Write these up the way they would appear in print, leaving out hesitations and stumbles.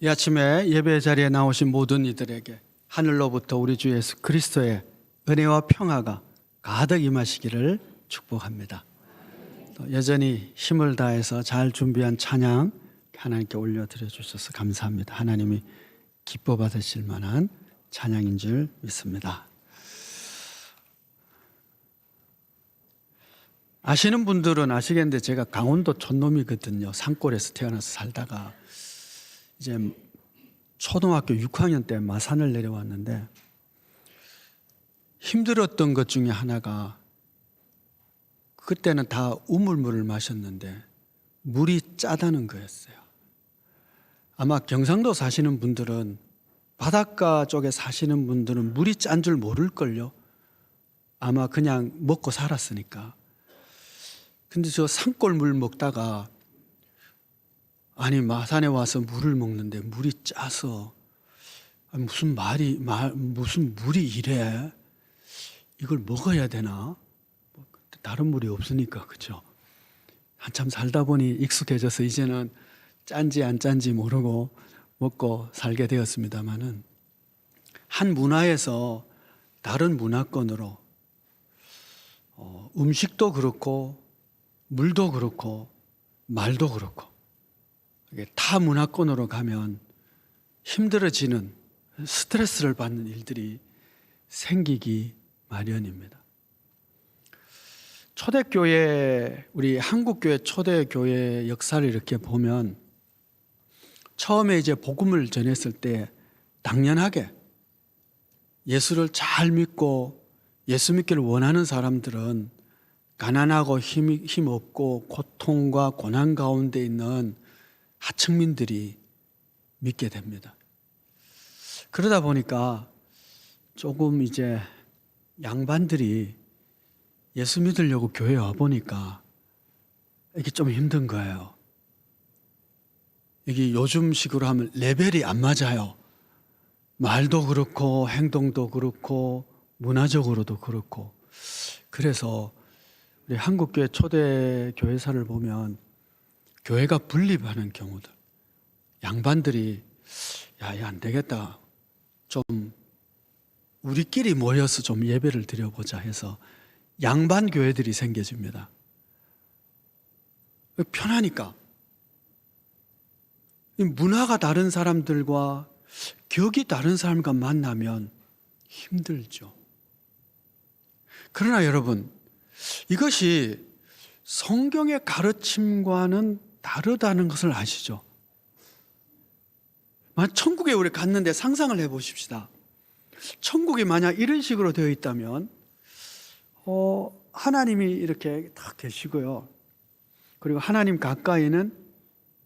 이 아침에 예배 자리에 나오신 모든 이들에게 하늘로부터 우리 주 예수 그리스도의 은혜와 평화가 가득 임하시기를 축복합니다. 또 여전히 힘을 다해서 잘 준비한 찬양 하나님께 올려드려 주셔서 감사합니다. 하나님이 기뻐 받으실 만한 찬양인 줄 믿습니다. 아시는 분들은 아시겠는데 제가 강원도 촌놈이거든요. 산골에서 태어나서 살다가 이제 초등학교 6학년 때 마산을 내려왔는데 힘들었던 것 중에 하나가 그때는 다 우물물을 마셨는데 물이 짜다는 거였어요. 아마 경상도 사시는 분들은 바닷가 쪽에 사시는 분들은 물이 짠 줄 모를걸요. 아마 그냥 먹고 살았으니까. 근데 저 산골 물 먹다가 아니 마산에 와서 물을 먹는데 물이 짜서 무슨 물이 이래? 이걸 먹어야 되나? 다른 물이 없으니까 그죠? 한참 살다 보니 익숙해져서 이제는 짠지 안 짠지 모르고 먹고 살게 되었습니다마는 한 문화에서 다른 문화권으로 음식도 그렇고 물도 그렇고 말도 그렇고 타 문화권으로 가면 힘들어지는 스트레스를 받는 일들이 생기기 마련입니다. 초대교회, 우리 한국교회 초대교회 역사를 이렇게 보면 처음에 이제 복음을 전했을 때 당연하게 예수를 잘 믿고 예수 믿기를 원하는 사람들은 가난하고 힘없고 고통과 고난 가운데 있는 하층민들이 믿게 됩니다. 그러다 보니까 조금 이제 양반들이 예수 믿으려고 교회에 와보니까 이게 좀 힘든 거예요. 이게 요즘식으로 하면 레벨이 안 맞아요. 말도 그렇고 행동도 그렇고 문화적으로도 그렇고. 그래서 우리 한국교회 초대 교회사를 보면 교회가 분립하는 경우들, 양반들이 야, 이거 안 되겠다. 좀 우리끼리 모여서 좀 예배를 드려보자 해서 양반 교회들이 생겨집니다. 편하니까. 문화가 다른 사람들과 격이 다른 사람과 만나면 힘들죠. 그러나 여러분, 이것이 성경의 가르침과는 다르다는 것을 아시죠? 만약 천국에 우리 갔는데 상상을 해보십시다. 천국이 만약 이런 식으로 되어 있다면 하나님이 이렇게 딱 계시고요. 그리고 하나님 가까이는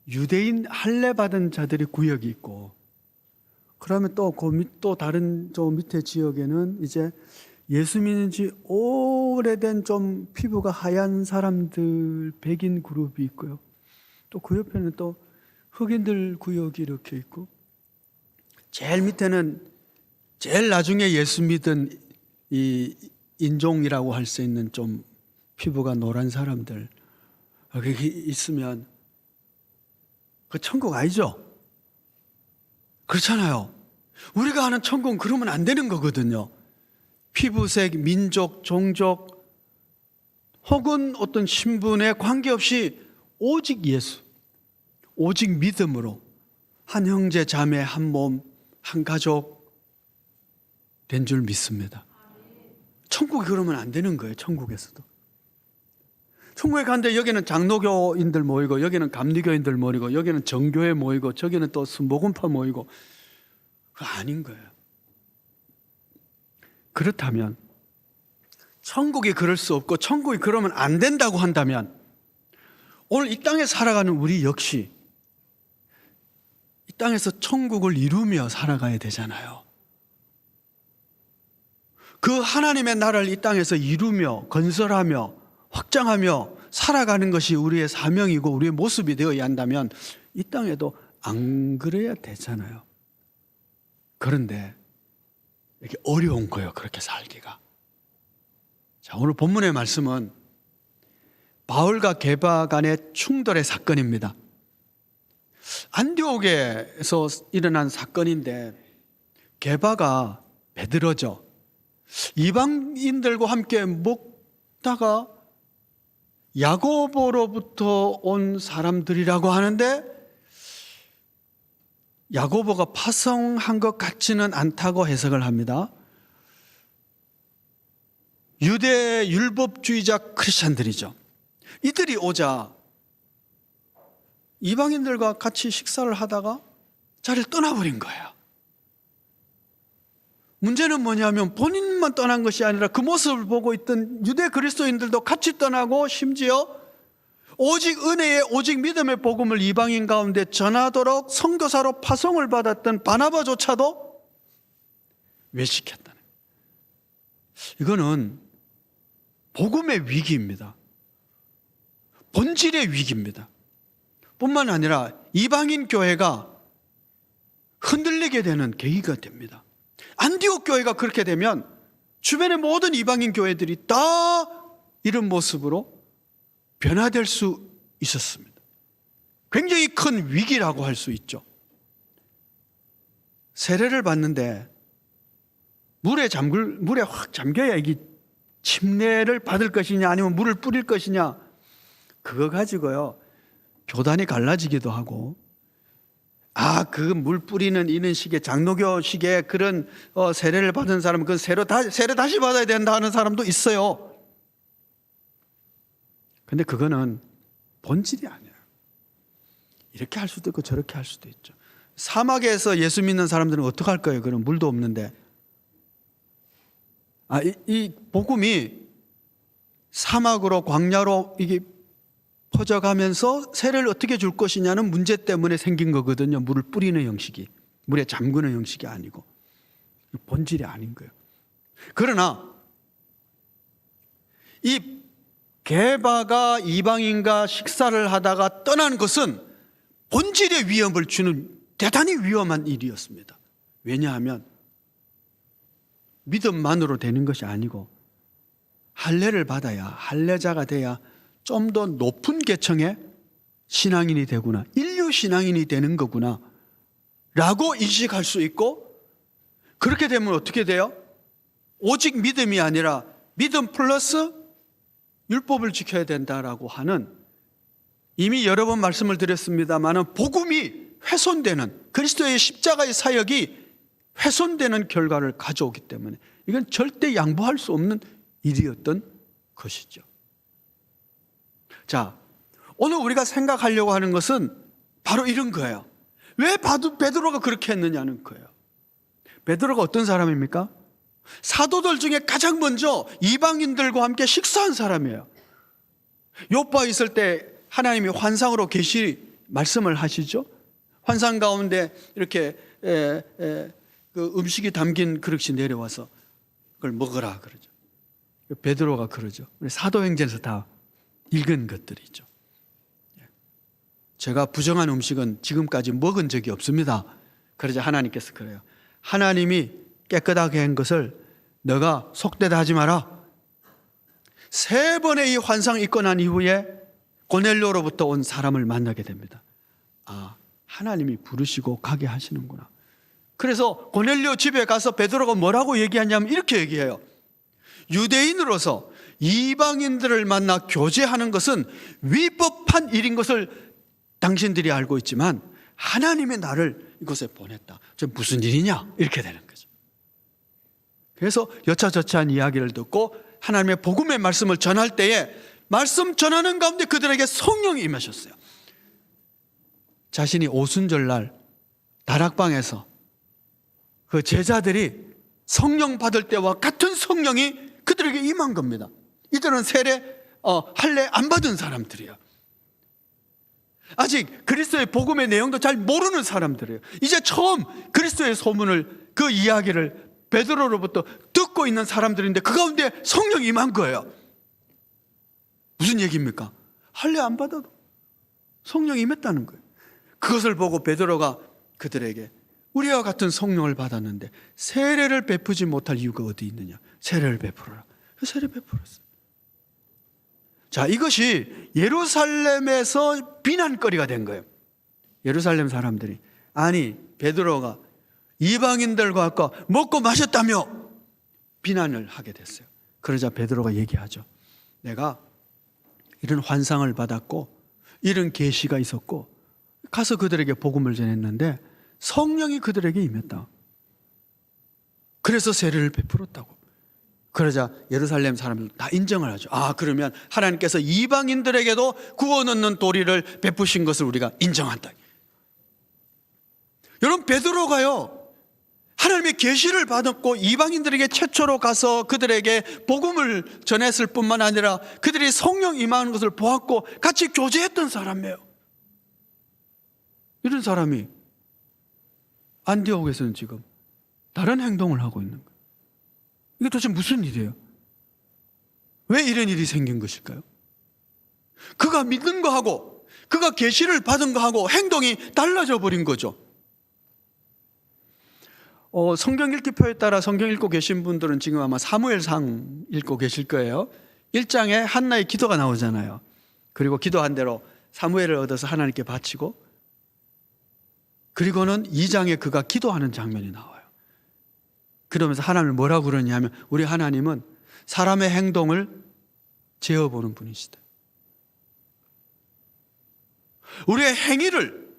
유대인 할례 받은 자들의 구역이 있고, 그러면 또 다른 저 밑에 지역에는 이제 예수 믿는 지 오래된 좀 피부가 하얀 사람들 백인 그룹이 있고요. 또 그 옆에는 또 흑인들 구역이 이렇게 있고, 제일 밑에는 제일 나중에 예수 믿은 이 인종이라고 할 수 있는 좀 피부가 노란 사람들 여기 있으면 그 천국 아니죠? 그렇잖아요. 우리가 아는 천국은 그러면 안 되는 거거든요. 피부색, 민족, 종족 혹은 어떤 신분에 관계없이 오직 예수, 오직 믿음으로 한 형제 자매 한 몸 한 가족 된 줄 믿습니다. 천국이 그러면 안 되는 거예요. 천국에서도. 천국에 갔는데 여기는 장로교인들 모이고 여기는 감리교인들 모이고 여기는 정교회 모이고 저기는 또 순복음파 모이고 그거 아닌 거예요. 그렇다면 천국이 그럴 수 없고 천국이 그러면 안 된다고 한다면 오늘 이 땅에 살아가는 우리 역시 이 땅에서 천국을 이루며 살아가야 되잖아요. 그 하나님의 나라를 이 땅에서 이루며 건설하며 확장하며 살아가는 것이 우리의 사명이고 우리의 모습이 되어야 한다면 이 땅에도 안 그래야 되잖아요. 그런데 이게 어려운 거예요. 그렇게 살기가. 자, 오늘 본문의 말씀은 바울과 게바 간의 충돌의 사건입니다. 안디옥에서 일어난 사건인데 게바가 베드로죠. 이방인들과 함께 먹다가 야고보로부터 온 사람들이라고 하는데 야고보가 파송한 것 같지는 않다고 해석을 합니다. 유대 율법주의자 크리스찬들이죠. 이들이 오자 이방인들과 같이 식사를 하다가 자리를 떠나버린 거예요. 문제는 뭐냐면 본인만 떠난 것이 아니라 그 모습을 보고 있던 유대 그리스도인들도 같이 떠나고 심지어 오직 은혜의 오직 믿음의 복음을 이방인 가운데 전하도록 선교사로 파송을 받았던 바나바조차도 외식했다는 거예요. 이거는 복음의 위기입니다. 본질의 위기입니다. 뿐만 아니라 이방인 교회가 흔들리게 되는 계기가 됩니다. 안디옥 교회가 그렇게 되면 주변의 모든 이방인 교회들이 다 이런 모습으로 변화될 수 있었습니다. 굉장히 큰 위기라고 할 수 있죠. 세례를 받는데 물에 확 잠겨야 이게 침례를 받을 것이냐 아니면 물을 뿌릴 것이냐 그거 가지고요 교단이 갈라지기도 하고 그 물 뿌리는 이런 식의 장로교식의 그런 세례를 받은 사람은 그 세례 다시 받아야 된다 하는 사람도 있어요. 근데 그거는 본질이 아니에요. 이렇게 할 수도 있고 저렇게 할 수도 있죠. 사막에서 예수 믿는 사람들은 어떻게 할 거예요? 그럼 물도 없는데. 이 복음이 사막으로 광야로 이게 퍼져가면서 세례를 어떻게 줄 것이냐는 문제 때문에 생긴 거거든요. 물을 뿌리는 형식이. 물에 잠그는 형식이 아니고. 본질이 아닌 거예요. 그러나 이 게바가 이방인과 식사를 하다가 떠난 것은 본질의 위험을 주는 대단히 위험한 일이었습니다. 왜냐하면 믿음만으로 되는 것이 아니고 할례를 받아야 할례자가 돼야 좀 더 높은 계층의 신앙인이 되구나, 인류 신앙인이 되는 거구나 라고 인식할 수 있고, 그렇게 되면 어떻게 돼요? 오직 믿음이 아니라 믿음 플러스 율법을 지켜야 된다라고 하는, 이미 여러 번 말씀을 드렸습니다마는 복음이 훼손되는, 그리스도의 십자가의 사역이 훼손되는 결과를 가져오기 때문에 이건 절대 양보할 수 없는 일이었던 것이죠. 자, 오늘 우리가 생각하려고 하는 것은 바로 이런 거예요. 왜 베드로가 그렇게 했느냐는 거예요. 베드로가 어떤 사람입니까? 사도들 중에 가장 먼저 이방인들과 함께 식사한 사람이에요. 요파에 있을 때 하나님이 환상으로 계시 말씀을 하시죠. 환상 가운데 이렇게 그 음식이 담긴 그릇이 내려와서 그걸 먹으라 그러죠. 베드로가 그러죠. 우리 사도행전에서 다 읽은 것들이죠. 제가 부정한 음식은 지금까지 먹은 적이 없습니다. 그러자 하나님께서 그래요. 하나님이 깨끗하게 한 것을 너가 속되다 하지 마라. 3번의 이 환상이 있고 난 이후에 고넬료로부터 온 사람을 만나게 됩니다. 하나님이 부르시고 가게 하시는구나. 그래서 고넬료 집에 가서 베드로가 뭐라고 얘기하냐면 이렇게 얘기해요. 유대인으로서 이방인들을 만나 교제하는 것은 위법한 일인 것을 당신들이 알고 있지만 하나님이 나를 이곳에 보냈다. 저 무슨 일이냐? 이렇게 되는 거죠. 그래서 여차저차한 이야기를 듣고 하나님의 복음의 말씀을 전할 때에 말씀 전하는 가운데 그들에게 성령이 임하셨어요. 자신이 오순절날 다락방에서 그 제자들이 성령 받을 때와 같은 성령이 그들에게 임한 겁니다. 이들은 세례, 할례 안 받은 사람들이에요. 아직 그리스도의 복음의 내용도 잘 모르는 사람들이에요. 이제 처음 그리스도의 소문을, 그 이야기를 베드로로부터 듣고 있는 사람들인데 그 가운데 성령이 임한 거예요. 무슨 얘기입니까? 할례 안 받아도 성령이 임했다는 거예요. 그것을 보고 베드로가 그들에게 우리와 같은 성령을 받았는데 세례를 베푸지 못할 이유가 어디 있느냐? 세례를 베풀어라. 세례를 베풀었어요. 자, 이것이 예루살렘에서 비난거리가 된 거예요. 예루살렘 사람들이, 아니 베드로가 이방인들과 아까 먹고 마셨다며 비난을 하게 됐어요. 그러자 베드로가 얘기하죠. 내가 이런 환상을 받았고 이런 계시가 있었고 가서 그들에게 복음을 전했는데 성령이 그들에게 임했다. 그래서 세례를 베풀었다고. 그러자 예루살렘 사람들 다 인정을 하죠. 아, 그러면 하나님께서 이방인들에게도 구원 얻는 도리를 베푸신 것을 우리가 인정한다. 여러분, 베드로가요 하나님의 계시를 받았고 이방인들에게 최초로 가서 그들에게 복음을 전했을 뿐만 아니라 그들이 성령 임하는 것을 보았고 같이 교제했던 사람이에요. 이런 사람이 안디옥에서는 지금 다른 행동을 하고 있는 거예요. 이게 도대체 무슨 일이에요? 왜 이런 일이 생긴 것일까요? 그가 믿는 거하고 그가 계시를 받은 거하고 행동이 달라져 버린 거죠. 성경 읽기표에 따라 성경 읽고 계신 분들은 지금 아마 사무엘상 읽고 계실 거예요. 1장에 한나의 기도가 나오잖아요. 그리고 기도한 대로 사무엘을 얻어서 하나님께 바치고, 그리고는 2장에 그가 기도하는 장면이 나와요. 그러면서 하나님을 뭐라고 그러냐면, 우리 하나님은 사람의 행동을 재어보는 분이시다. 우리의 행위를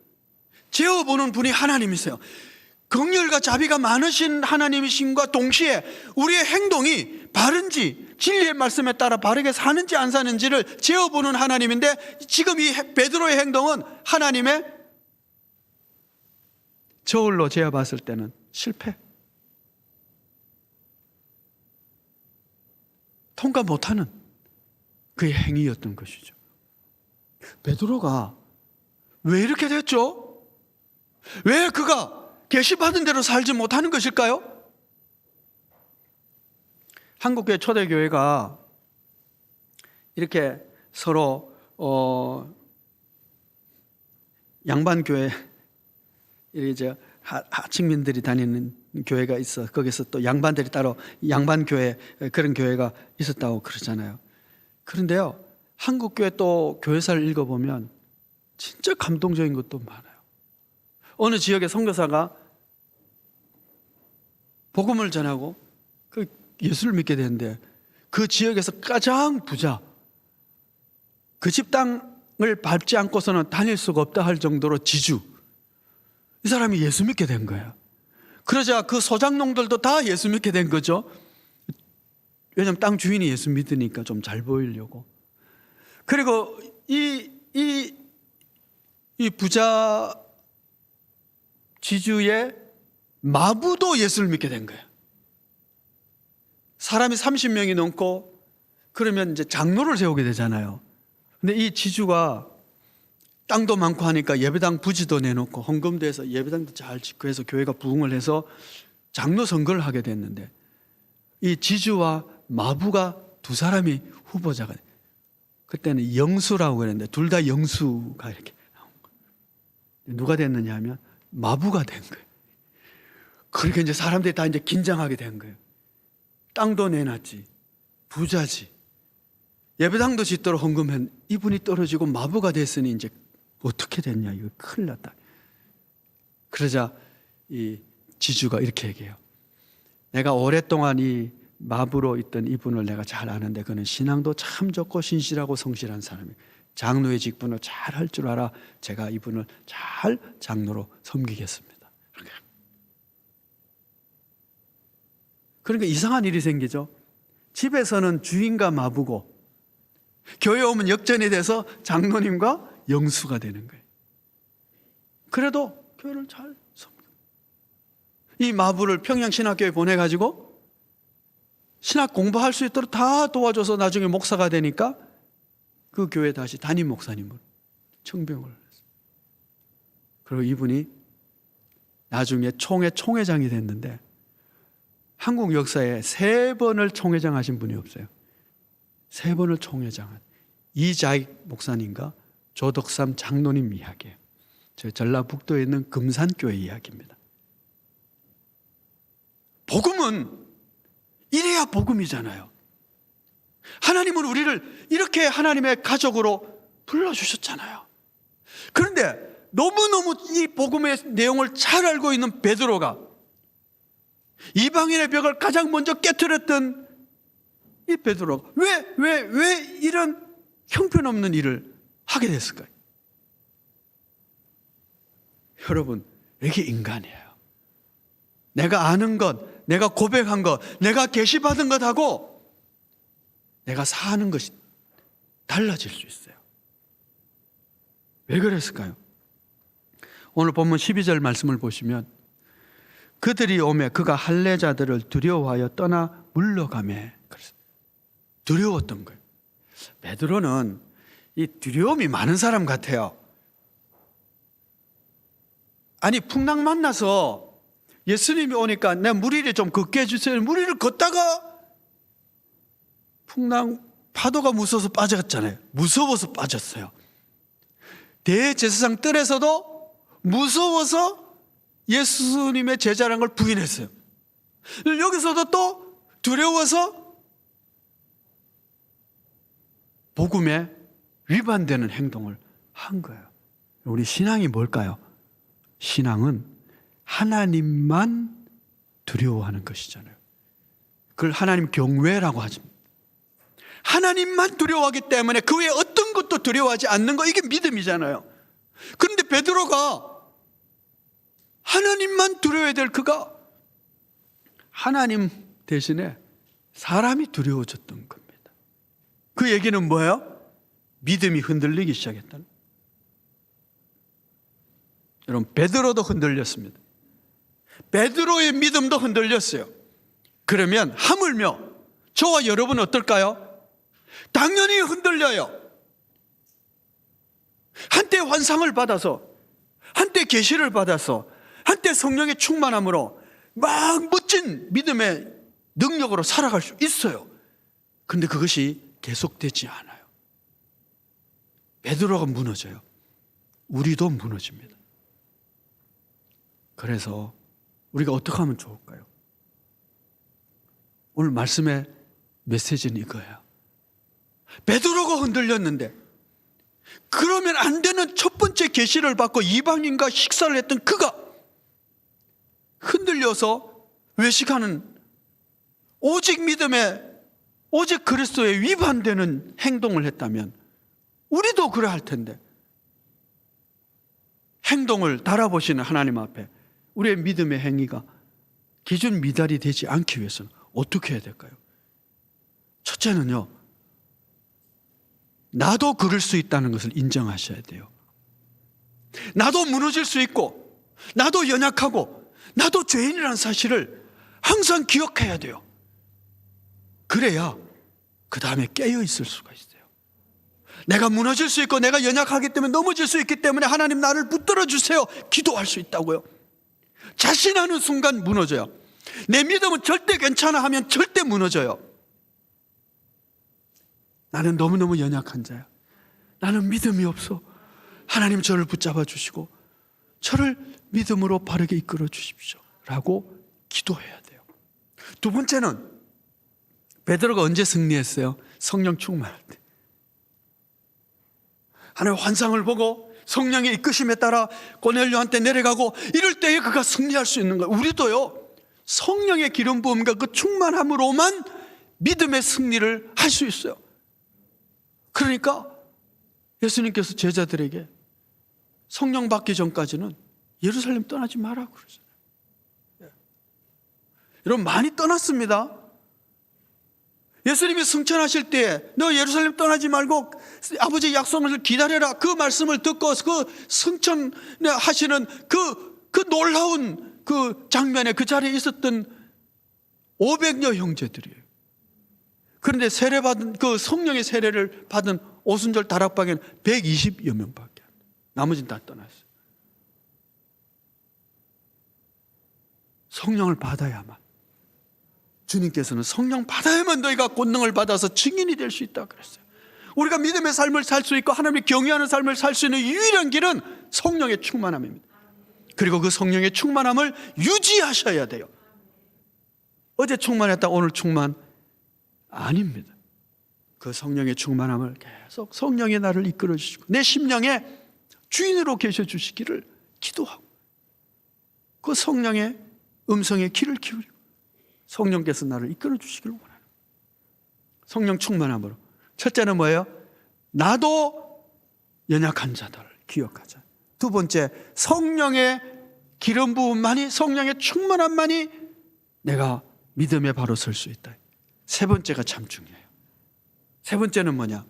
재어보는 분이 하나님이세요. 긍휼과 자비가 많으신 하나님이신과 동시에 우리의 행동이 바른지, 진리의 말씀에 따라 바르게 사는지 안 사는지를 재어보는 하나님인데, 지금 이 베드로의 행동은 하나님의 저울로 재어봤을 때는 실패, 통과 못하는 그의 행위였던 것이죠. 베드로가 왜 이렇게 됐죠? 왜 그가 계시받은 대로 살지 못하는 것일까요? 한국교회 초대교회가 이렇게 서로 양반교회, 이제 하층민들이 다니는 교회가 있어. 거기서 또 양반들이 따로 양반교회, 그런 교회가 있었다고 그러잖아요. 그런데요, 한국교회 또 교회사를 읽어보면 진짜 감동적인 것도 많아요. 어느 지역의 선교사가 복음을 전하고 그 예수를 믿게 되는데, 그 지역에서 가장 부자, 그 집 땅을 밟지 않고서는 다닐 수가 없다 할 정도로 지주, 이 사람이 예수 믿게 된 거예요. 그러자 그 소장농들도 다 예수 믿게 된 거죠. 왜냐하면 땅 주인이 예수 믿으니까 좀 잘 보이려고. 그리고 이 부자 지주의 마부도 예수를 믿게 된 거예요. 사람이 30명이 넘고 그러면 이제 장로를 세우게 되잖아요. 근데 이 지주가 땅도 많고 하니까 예배당 부지도 내놓고 헌금도 해서 예배당도 잘 짓고 해서 교회가 부흥을 해서 장로 선거를 하게 됐는데, 이 지주와 마부가 두 사람이 후보자가 돼요. 그때는 영수라고 그랬는데 둘 다 영수가 이렇게 나온 거예요. 누가 됐느냐 하면 마부가 된 거예요. 그러니까 이제 사람들이 다 이제 긴장하게 된 거예요. 땅도 내놨지, 부자지, 예배당도 짓도록 헌금한 이분이 떨어지고 마부가 됐으니 이제 어떻게 됐냐, 이거 큰일 났다. 그러자 이 지주가 이렇게 얘기해요. 내가 오랫동안 이 마부로 있던 이분을 내가 잘 아는데 그는 신앙도 참 좋고 신실하고 성실한 사람이에요. 장로의 직분을 잘 할 줄 알아. 제가 이분을 잘 장로로 섬기겠습니다. 그러니까 이상한 일이 생기죠. 집에서는 주인과 마부고 교회 오면 역전이 돼서 장로님과 영수가 되는 거예요. 그래도 교회를 잘 섬기고, 이 마부를 평양신학교에 보내가지고 신학 공부할 수 있도록 다 도와줘서 나중에 목사가 되니까 그 교회 다시 담임 목사님을 청병을 했어요. 그리고 이분이 나중에 총회장이 됐는데, 한국 역사에 3번을 총회장 하신 분이 없어요. 3번을 총회장한 이자익 목사님과 조덕삼 장로님 이야기예요. 저 전라북도에 있는 금산교회 이야기입니다. 복음은 이래야 복음이잖아요. 하나님은 우리를 이렇게 하나님의 가족으로 불러주셨잖아요. 그런데 너무너무 이 복음의 내용을 잘 알고 있는 베드로가 이방인의 벽을 가장 먼저 깨트렸던 이 베드로가 왜 이런 형편없는 일을 하게 됐을까요? 여러분, 이게 인간이에요. 내가 아는 것, 내가 고백한 것, 내가 계시받은 것하고 내가 사는 것이 달라질 수 있어요. 왜 그랬을까요? 오늘 본문 12절 말씀을 보시면 그들이 오매 그가 할례자들을 두려워하여 떠나 물러가매. 그래서 두려웠던 거예요. 베드로는 이 두려움이 많은 사람 같아요. 아니, 풍랑 만나서 예수님이 오니까 내 무리를 좀 걷게 해주세요. 무리를 걷다가 풍랑 파도가 무서워서 빠졌잖아요. 무서워서 빠졌어요. 대제사장 뜰에서도 무서워서 예수님의 제자라는 걸 부인했어요. 여기서도 또 두려워서 복음에 위반되는 행동을 한 거예요. 우리 신앙이 뭘까요? 신앙은 하나님만 두려워하는 것이잖아요. 그걸 하나님 경외라고 하죠. 하나님만 두려워하기 때문에 그 외에 어떤 것도 두려워하지 않는 거, 이게 믿음이잖아요. 그런데 베드로가 하나님만 두려워해야 될 그가 하나님 대신에 사람이 두려워졌던 겁니다. 그 얘기는 뭐예요? 믿음이 흔들리기 시작했다는. 여러분, 베드로도 흔들렸습니다. 베드로의 믿음도 흔들렸어요. 그러면 하물며 저와 여러분은 어떨까요? 당연히 흔들려요. 한때 환상을 받아서, 한때 계시를 받아서, 한때 성령의 충만함으로 막 멋진 믿음의 능력으로 살아갈 수 있어요. 그런데 그것이 계속되지 않아요. 베드로가 무너져요. 우리도 무너집니다. 그래서 우리가 어떻게 하면 좋을까요? 오늘 말씀의 메시지는 이거예요. 베드로가 흔들렸는데 그러면 안 되는 첫 번째 계시를 받고 이방인과 식사를 했던 그가 흔들려서 외식하는, 오직 믿음에, 오직 그리스도에 위반되는 행동을 했다면 우리도 그래야 할 텐데, 행동을 달아보시는 하나님 앞에 우리의 믿음의 행위가 기준 미달이 되지 않기 위해서는 어떻게 해야 될까요? 첫째는요, 나도 그럴 수 있다는 것을 인정하셔야 돼요. 나도 무너질 수 있고, 나도 연약하고, 나도 죄인이라는 사실을 항상 기억해야 돼요. 그래야 그 다음에 깨어 있을 수가 있어요. 내가 무너질 수 있고 내가 연약하기 때문에 넘어질 수 있기 때문에 하나님 나를 붙들어 주세요, 기도할 수 있다고요. 자신하는 순간 무너져요. 내 믿음은 절대 괜찮아 하면 절대 무너져요. 나는 너무너무 연약한 자야, 나는 믿음이 없어, 하나님 저를 붙잡아 주시고 저를 믿음으로 바르게 이끌어 주십시오 라고 기도해야 돼요. 두 번째는, 베드로가 언제 승리했어요? 성령 충만할 때. 하나님의 환상을 보고 성령의 이끄심에 따라 고넬료한테 내려가고 이럴 때에 그가 승리할 수 있는 거예요. 우리도요, 성령의 기름 부음과 그 충만함으로만 믿음의 승리를 할 수 있어요. 그러니까 예수님께서 제자들에게 성령 받기 전까지는 예루살렘 떠나지 마라고 그러잖아요. 여러분, 많이 떠났습니다. 예수님이 승천하실 때 너 예루살렘 떠나지 말고 아버지의 약속을 기다려라, 그 말씀을 듣고 그 승천하시는 그 놀라운 그 장면에 그 자리에 있었던 500여 형제들이에요. 그런데 세례받은, 그 성령의 세례를 받은 오순절 다락방에는 120여 명밖에 안 돼요. 나머지는 다 떠났어요. 성령을 받아야만, 주님께서는 성령 받아야만 너희가 권능을 받아서 증인이 될 수 있다 그랬어요. 우리가 믿음의 삶을 살 수 있고 하나님을 경외하는 삶을 살 수 있는 유일한 길은 성령의 충만함입니다. 그리고 그 성령의 충만함을 유지하셔야 돼요. 어제 충만했다 오늘 충만 아닙니다. 그 성령의 충만함을 계속, 성령의 나를 이끌어 주시고 내 심령에 주인으로 계셔 주시기를 기도하고 그 성령의 음성에 귀를 기울이고 성령께서 나를 이끌어 주시기를 원하는 성령 충만함으로. 첫째는 뭐예요? 나도 연약한 자들을 기억하자. 두 번째, 성령의 기름 부음만이, 성령의 충만함만이 내가 믿음에 바로 설 수 있다. 세 번째가 참 중요해요. 세 번째는 뭐냐?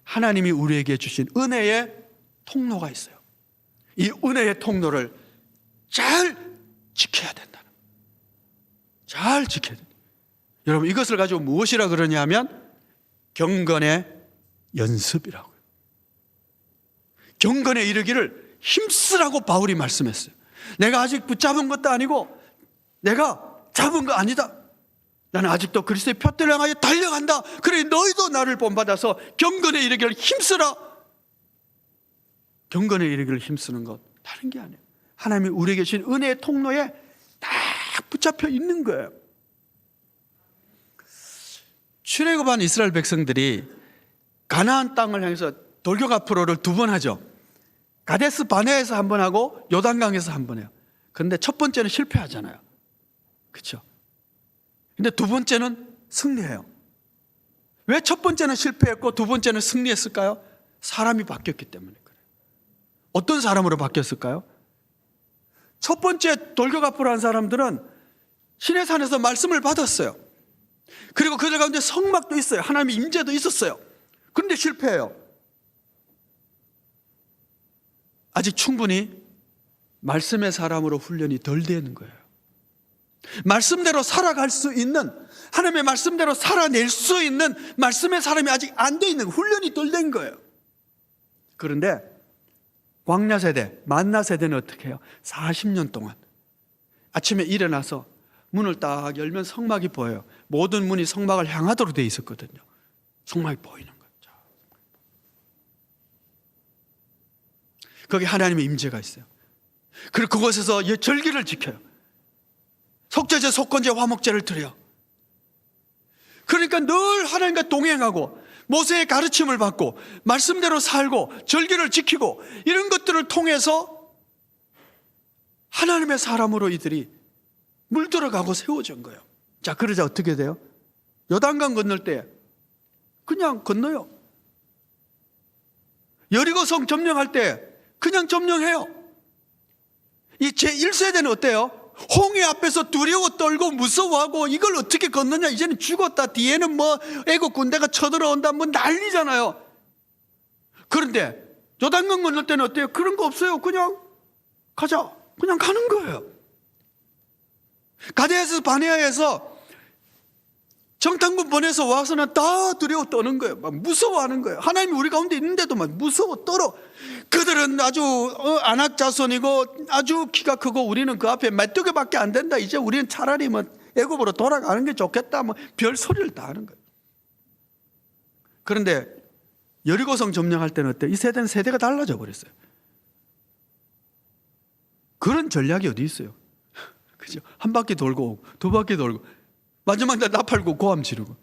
하나님이 우리에게 주신 은혜의 통로가 있어요. 이 은혜의 통로를 잘 지켜야 된다는, 잘 지켜야 된다. 여러분, 이것을 가지고 무엇이라 그러냐 하면 경건의 연습이라고요. 경건에 이르기를 힘쓰라고 바울이 말씀했어요. 내가 아직 붙잡은 것도 아니고 내가 잡은 거 아니다. 나는 아직도 그리스도의 푯대를 향하여 달려간다. 그래 너희도 나를 본받아서 경건에 이르기를 힘쓰라. 경건에 이르기를 힘쓰는 것 다른 게 아니에요. 하나님이 우리에게 주신 은혜의 통로에 딱 붙잡혀 있는 거예요. 출애굽한 이스라엘 백성들이 가나안 땅을 향해서 돌격 앞으로를 두 번 하죠. 가데스 바네에서 한 번 하고 요단강에서 한 번 해요. 그런데 첫 번째는 실패하잖아요. 그렇죠? 근데 두 번째는 승리해요. 왜 첫 번째는 실패했고 두 번째는 승리했을까요? 사람이 바뀌었기 때문에 그래요. 어떤 사람으로 바뀌었을까요? 첫 번째 돌격 앞으로 한 사람들은 시내산에서 말씀을 받았어요. 그리고 그들 가운데 성막도 있어요. 하나님의 임재도 있었어요. 그런데 실패해요. 아직 충분히 말씀의 사람으로 훈련이 덜 되는 거예요. 말씀대로 살아갈 수 있는, 하나님의 말씀대로 살아낼 수 있는 말씀의 사람이 아직 안 돼 있는, 훈련이 덜 된 거예요. 그런데 광야 세대, 만나 세대는 어떻게 해요? 40년 동안 아침에 일어나서 문을 딱 열면 성막이 보여요. 모든 문이 성막을 향하도록 되어 있었거든요. 성막이 보이는 거죠. 거기 하나님의 임재가 있어요. 그리고 그곳에서 절기를 지켜요. 속죄제, 속건제, 화목제를 드려요. 그러니까 늘 하나님과 동행하고 모세의 가르침을 받고 말씀대로 살고 절기를 지키고 이런 것들을 통해서 하나님의 사람으로 이들이 물들어가고 세워진 거예요. 자, 그러자 어떻게 돼요? 요단강 건널 때 그냥 건너요. 여리고성 점령할 때 그냥 점령해요. 이 제1세대는 어때요? 홍해 앞에서 두려워 떨고 무서워하고 이걸 어떻게 건너냐, 이제는 죽었다, 뒤에는 뭐 애국 군대가 쳐들어온다, 뭐 난리잖아요. 그런데 요단강 건널 때는 어때요? 그런 거 없어요. 그냥 가자, 그냥 가는 거예요. 가데스 바네아에서 정탐군 보내서 와서는 다 두려워 떠는 거예요. 막 무서워하는 거예요. 하나님이 우리 가운데 있는데도 막 무서워 떨어. 그들은 아주 안악 자손이고 아주 키가 크고 우리는 그 앞에 메뚜기밖에 안 된다. 이제 우리는 차라리 뭐 애굽으로 돌아가는 게 좋겠다. 뭐 별 소리를 다 하는 거예요. 그런데 여리고성 점령할 때는 어때? 이 세대는 세대가 달라져 버렸어요. 그런 전략이 어디 있어요? 그죠? 한 바퀴 돌고 두 바퀴 돌고 마지막 날 나팔고 고함 지르고.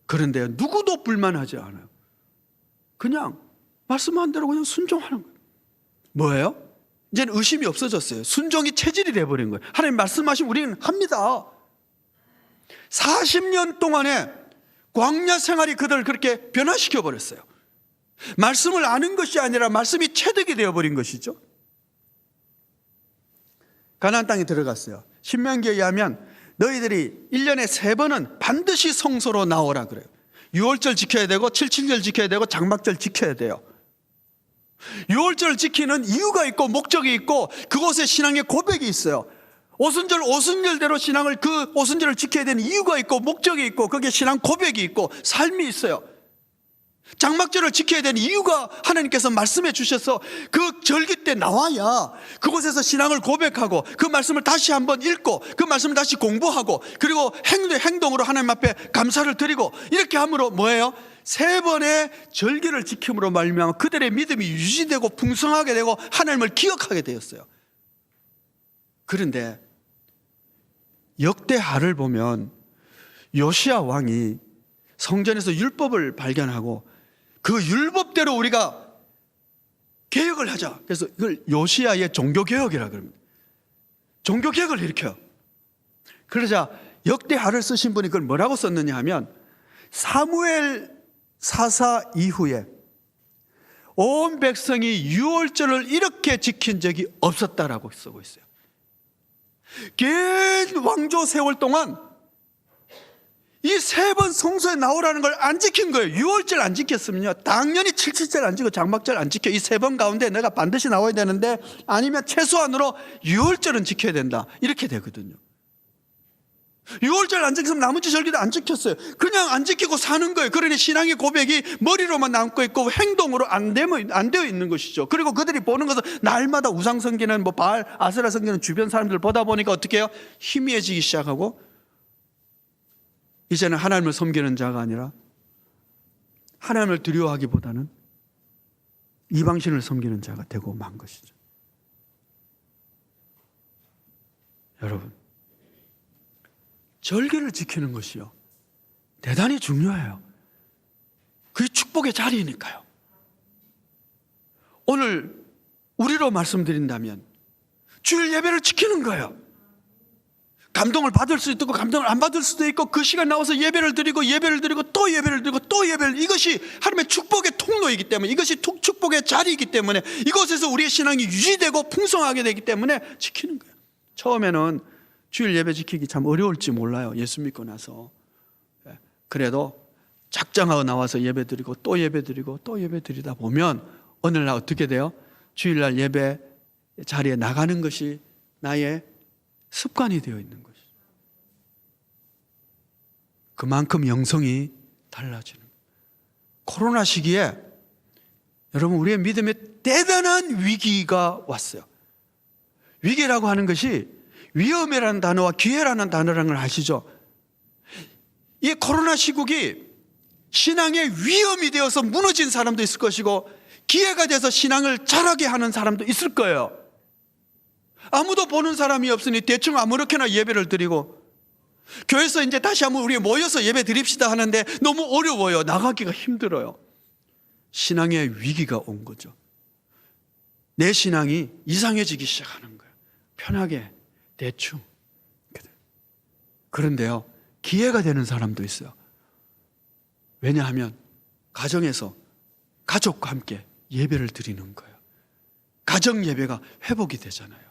그런데 누구도 불만하지 않아요. 그냥 말씀한 대로 그냥 순종하는 거예요. 뭐예요? 이제는 의심이 없어졌어요. 순종이 체질이 돼버린 거예요. 하나님 말씀하시면 우리는 합니다. 40년 동안의 광야 생활이 그들을 그렇게 변화시켜 버렸어요. 말씀을 아는 것이 아니라 말씀이 체득이 되어버린 것이죠. 가나안 땅에 들어갔어요. 신명기에 의하면 너희들이 1년에 3번은 반드시 성소로 나오라 그래요. 6월절 지켜야 되고 7.7절 지켜야 되고 장막절 지켜야 돼요. 6월절을 지키는 이유가 있고 목적이 있고 그곳에 신앙의 고백이 있어요. 오순절대로 신앙을, 그 오순절을 지켜야 되는 이유가 있고 목적이 있고 거기에 신앙 고백이 있고 삶이 있어요. 장막절을 지켜야 되는 이유가 하나님께서 말씀해 주셔서 그 절기 때 나와야 그곳에서 신앙을 고백하고 그 말씀을 다시 한번 읽고 그 말씀을 다시 공부하고 그리고 행동으로 하나님 앞에 감사를 드리고 이렇게 함으로 뭐예요? 3번의 절기를 지킴으로 말미암아 그들의 믿음이 유지되고 풍성하게 되고 하나님을 기억하게 되었어요. 그런데 역대하를 보면 요시야 왕이 성전에서 율법을 발견하고 그 율법대로 우리가 개혁을 하자. 그래서 이걸 요시야의 종교개혁이라 그럽니다. 종교개혁을 일으켜요. 그러자 역대하를 쓰신 분이 그걸 뭐라고 썼느냐 하면, 사무엘 사사 이후에 온 백성이 유월절을 이렇게 지킨 적이 없었다라고 쓰고 있어요. 긴 왕조 세월 동안 이 3번 성소에 나오라는 걸 안 지킨 거예요. 유월절 안 지켰으면요, 당연히 77절 안 지키고 장막절 안 지켜. 이 3번 가운데 내가 반드시 나와야 되는데, 아니면 최소한으로 유월절은 지켜야 된다, 이렇게 되거든요. 유월절 안 지켰으면 나머지 절기도 안 지켰어요. 그냥 안 지키고 사는 거예요. 그러니 신앙의 고백이 머리로만 남고 있고 행동으로 안 되어 있는 것이죠. 그리고 그들이 보는 것은 날마다 우상 섬기는 뭐 바알, 아세라 섬기는 주변 사람들 보다 보니까 어떻게 해요? 희미해지기 시작하고, 이제는 하나님을 섬기는 자가 아니라 하나님을 두려워하기보다는 이방신을 섬기는 자가 되고 만 것이죠. 여러분, 절기를 지키는 것이요, 대단히 중요해요. 그게 축복의 자리니까요. 오늘 우리로 말씀드린다면 주일 예배를 지키는 거예요. 감동을 받을 수도 있고 감동을 안 받을 수도 있고, 그 시간 나와서 예배를 드리고 또 예배를 드리고 또 예배를, 이것이 하나님의 축복의 통로이기 때문에, 이것이 축복의 자리이기 때문에, 이곳에서 우리의 신앙이 유지되고 풍성하게 되기 때문에 지키는 거예요. 처음에는 주일 예배 지키기 참 어려울지 몰라요. 예수 믿고 나서. 그래도 작정하고 나와서 예배 드리고 또 예배 드리고 또 예배 드리다 보면 어느 날 어떻게 돼요? 주일날 예배 자리에 나가는 것이 나의 습관이 되어 있는 것이죠. 그만큼 영성이 달라지는 거예요. 코로나 시기에 여러분, 우리의 믿음에 대단한 위기가 왔어요. 위기라고 하는 것이 위험이라는 단어와 기회라는 단어라는 걸 아시죠? 이 코로나 시국이 신앙의 위험이 되어서 무너진 사람도 있을 것이고, 기회가 돼서 신앙을 자라게 하는 사람도 있을 거예요. 아무도 보는 사람이 없으니 대충 아무렇게나 예배를 드리고, 교회에서 이제 다시 한번 우리 모여서 예배 드립시다 하는데 너무 어려워요. 나가기가 힘들어요. 신앙의 위기가 온 거죠. 내 신앙이 이상해지기 시작하는 거예요. 편하게, 대충. 그런데요, 기회가 되는 사람도 있어요. 왜냐하면 가정에서 가족과 함께 예배를 드리는 거예요. 가정 예배가 회복이 되잖아요.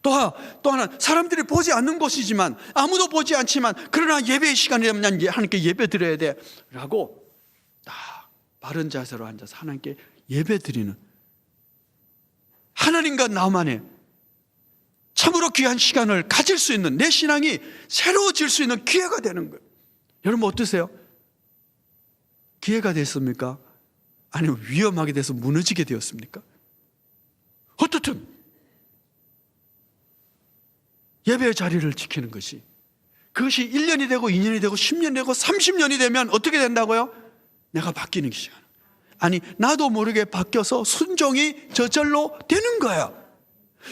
또 하나, 사람들이 보지 않는 곳이지만, 아무도 보지 않지만, 그러나 예배의 시간이 되면 난 하나님께 예배 드려야 돼 라고 딱 바른 자세로 앉아서 하나님께 예배 드리는, 하나님과 나만의 참으로 귀한 시간을 가질 수 있는, 내 신앙이 새로워질 수 있는 기회가 되는 거예요. 여러분 어떠세요? 기회가 됐습니까? 아니면 위험하게 돼서 무너지게 되었습니까? 어떻든 예배의 자리를 지키는 것이, 그것이 1년이 되고 2년이 되고 10년이 되고 30년이 되면 어떻게 된다고요? 내가 바뀌는 시간. 아니, 나도 모르게 바뀌어서 순종이 저절로 되는 거예요.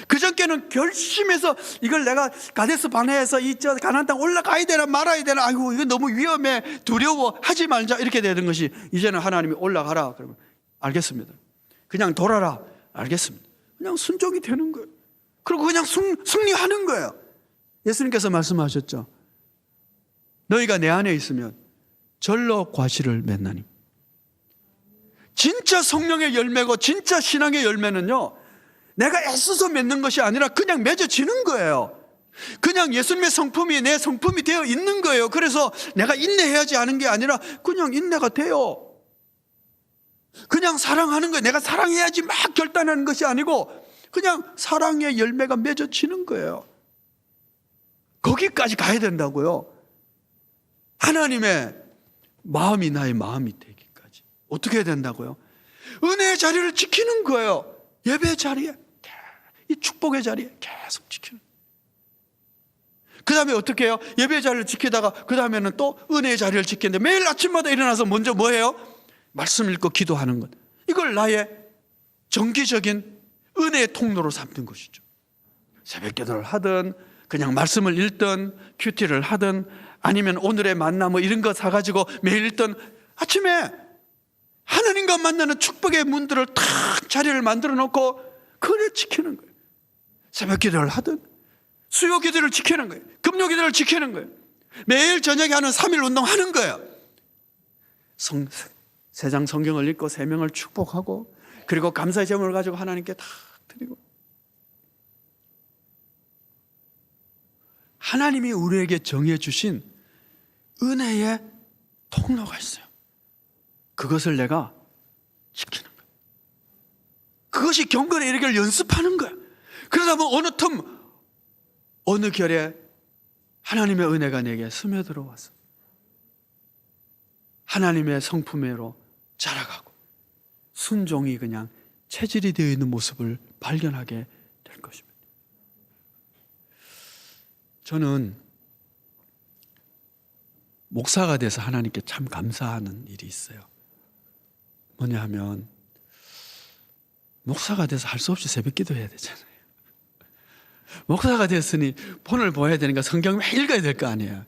그전께는 결심해서 이걸 내가 가데스 바네에서 이 가나안 땅 올라가야 되나 말아야 되나, 아이고 이거 너무 위험해, 두려워, 하지 말자, 이렇게 되는 것이, 이제는 하나님이 올라가라 그러면 알겠습니다. 그냥 돌아라, 알겠습니다. 그냥 순종이 되는 거예요. 그리고 그냥 승리하는 거예요. 예수님께서 말씀하셨죠. 너희가 내 안에 있으면 절로 과실을 맺나니. 진짜 성령의 열매고 진짜 신앙의 열매는요, 내가 애써서 맺는 것이 아니라 그냥 맺어지는 거예요. 그냥 예수님의 성품이 내 성품이 되어 있는 거예요. 그래서 내가 인내해야지 하는 게 아니라 그냥 인내가 돼요. 그냥 사랑하는 거예요. 내가 사랑해야지 막 결단하는 것이 아니고 그냥 사랑의 열매가 맺어지는 거예요. 거기까지 가야 된다고요. 하나님의 마음이 나의 마음이 되기까지. 어떻게 해야 된다고요? 은혜의 자리를 지키는 거예요. 예배의 자리에, 이 축복의 자리에 계속 지키는. 그 다음에 어떻게 해요? 예배의 자리를 지키다가 그 다음에는 또 은혜의 자리를 지키는데, 매일 아침마다 일어나서 먼저 뭐 해요? 말씀 읽고 기도하는 것. 이걸 나의 정기적인 은혜의 통로로 삼는 것이죠. 새벽 기도를 하든 그냥 말씀을 읽든 큐티를 하든 아니면 오늘의 만나 뭐 이런 거 사가지고 매일 읽든, 아침에 하나님과 만나는 축복의 문들을 탁 자리를 만들어 놓고 그걸 지키는 거예요. 새벽 기도를 하든 수요 기도를 지키는 거예요. 금요 기도를 지키는 거예요. 매일 저녁에 하는 3일 운동 하는 거예요. 세 장 성경을 읽고 세 명을 축복하고 그리고 감사의 제물을 가지고 하나님께 다 드리고. 하나님이 우리에게 정해 주신 은혜의 통로가 있어요. 그것을 내가 지키는 거예요. 그것이 경건에 이르기를 연습하는 거예요. 그러다 보면 어느 틈 어느 결에 하나님의 은혜가 내게 스며들어와서 하나님의 성품으로 자라가고 순종이 그냥 체질이 되어 있는 모습을 발견하게 될 것입니다. 저는 목사가 돼서 하나님께 참 감사하는 일이 있어요. 뭐냐 하면 목사가 돼서 할 수 없이 새벽 기도해야 되잖아요. 목사가 됐으니 본을 보아야 되니까 성경 매일 읽어야 될 거 아니에요.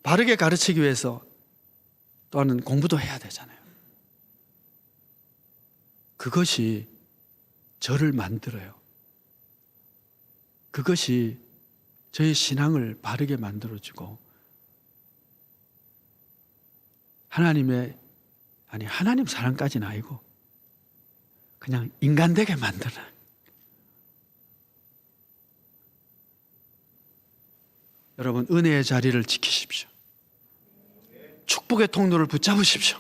바르게 가르치기 위해서 또한 공부도 해야 되잖아요. 그것이 저를 만들어요. 그것이 저의 신앙을 바르게 만들어주고 하나님 사랑까지는 아니고 그냥 인간 되게 만드는. 여러분, 은혜의 자리를 지키십시오. 축복의 통로를 붙잡으십시오.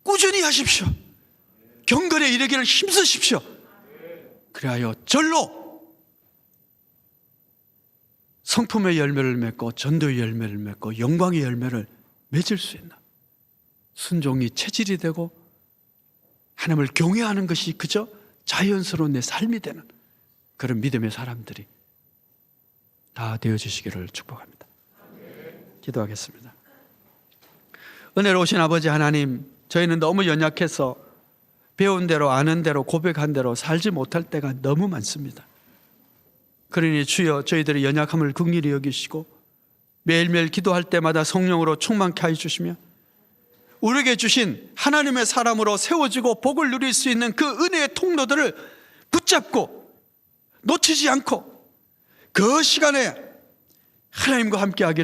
꾸준히 하십시오. 경건에 이르기를 힘쓰십시오. 그리하여 절로 성품의 열매를 맺고 전도의 열매를 맺고 영광의 열매를 맺을 수 있는 순종이 체질이 되고 하나님을 경외하는 것이 그저 자연스러운 내 삶이 되는 그런 믿음의 사람들이 다 되어주시기를 축복합니다. 기도하겠습니다. 은혜로우신 아버지 하나님, 저희는 너무 연약해서 배운 대로 아는 대로 고백한 대로 살지 못할 때가 너무 많습니다. 그러니 주여 저희들의 연약함을 긍휼히 여기시고 매일매일 기도할 때마다 성령으로 충만케 해주시며 우리에게 주신 하나님의 사람으로 세워지고 복을 누릴 수 있는 그 은혜의 통로들을 붙잡고 놓치지 않고 그 시간에 하나님과 함께 하기를